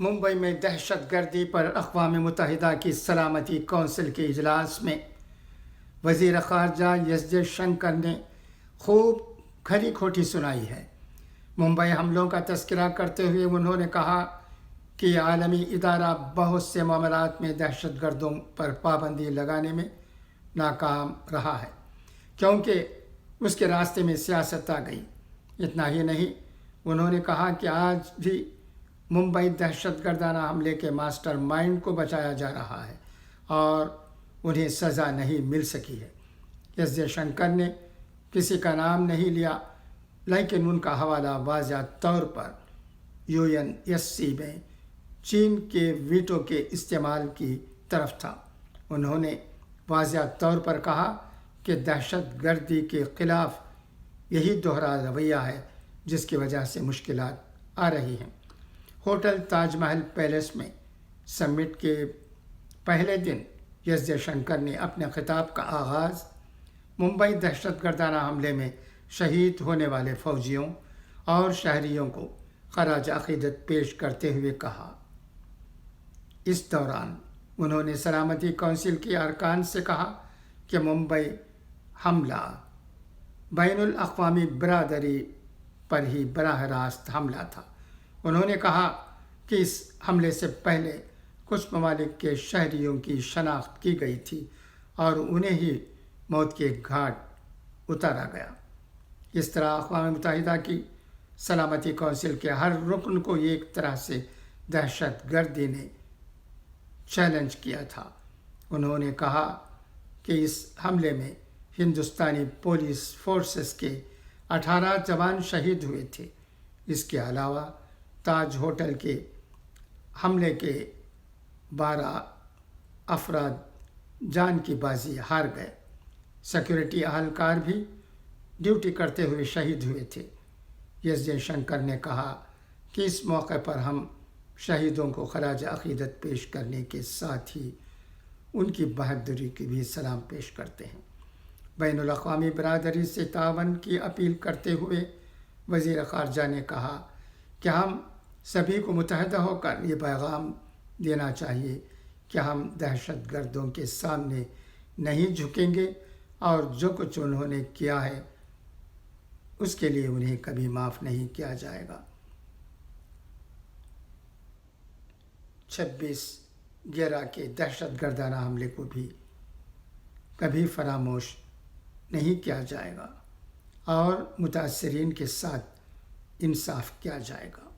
ممبئی میں دہشت گردی پر اقوام متحدہ کی سلامتی کونسل کے اجلاس میں وزیر خارجہ ایس جے شنکر نے خوب کھری کھوٹی سنائی ہے۔ ممبئی حملوں کا تذکرہ کرتے ہوئے انہوں نے کہا کہ یہ عالمی ادارہ بہت سے معاملات میں دہشت گردوں پر پابندی لگانے میں ناکام رہا ہے کیونکہ اس کے راستے میں سیاست آ گئی۔ اتنا ہی نہیں، انہوں نے کہا کہ آج بھی ممبئی دہشت گردانہ حملے کے ماسٹر مائنڈ کو بچایا جا رہا ہے اور انہیں سزا نہیں مل سکی ہے۔ ایس جے شنکر نے کسی کا نام نہیں لیا، لیکن ان کا حوالہ واضح طور پر UNSC میں چین کے ویٹو کے استعمال کی طرف تھا۔ انہوں نے واضح طور پر کہا کہ دہشت گردی کے خلاف یہی دوہرا رویہ ہے جس کی وجہ سے مشکلات آ رہی ہیں۔ ہوٹل تاج محل پیلیس میں سمٹ کے پہلے دن ایس جے شنکر نے اپنے خطاب کا آغاز ممبئی دہشت گردانہ حملے میں شہید ہونے والے فوجیوں اور شہریوں کو خراج عقیدت پیش کرتے ہوئے کہا۔ اس دوران انہوں نے سلامتی کونسل کے ارکان سے کہا کہ ممبئی حملہ بین الاقوامی برادری پر ہی براہ راست حملہ تھا۔ انہوں نے کہا کہ اس حملے سے پہلے کچھ ممالک کے شہریوں کی شناخت کی گئی تھی اور انہیں ہی موت کے گھاٹ اتارا گیا۔ اس طرح اقوام متحدہ کی سلامتی کونسل کے ہر رکن کو ایک طرح سے دہشت گردی نے چیلنج کیا تھا۔ انہوں نے کہا کہ اس حملے میں ہندوستانی پولیس فورسز کے 18 جوان شہید ہوئے تھے۔ اس کے علاوہ تاج ہوٹل کے حملے کے 12 افراد جان کی بازی ہار گئے۔ سیکورٹی اہلکار بھی ڈیوٹی کرتے ہوئے شہید ہوئے تھے۔ ایس جے شنکر نے کہا کہ اس موقع پر ہم شہیدوں کو خراج عقیدت پیش کرنے کے ساتھ ہی ان کی بہادری کی بھی سلام پیش کرتے ہیں۔ بین الاقوامی برادری سے تعاون کی اپیل کرتے ہوئے وزیر خارجہ نے کہا کہ ہم سبھی کو متحدہ ہو کر یہ پیغام دینا چاہیے کہ ہم دہشت گردوں کے سامنے نہیں جھکیں گے اور جو کچھ انہوں نے کیا ہے اس کے لیے انہیں کبھی معاف نہیں کیا جائے گا۔ 26/11 کے دہشت گردانہ حملے کو بھی کبھی فراموش نہیں کیا جائے گا اور متاثرین کے ساتھ انصاف کیا جائے گا۔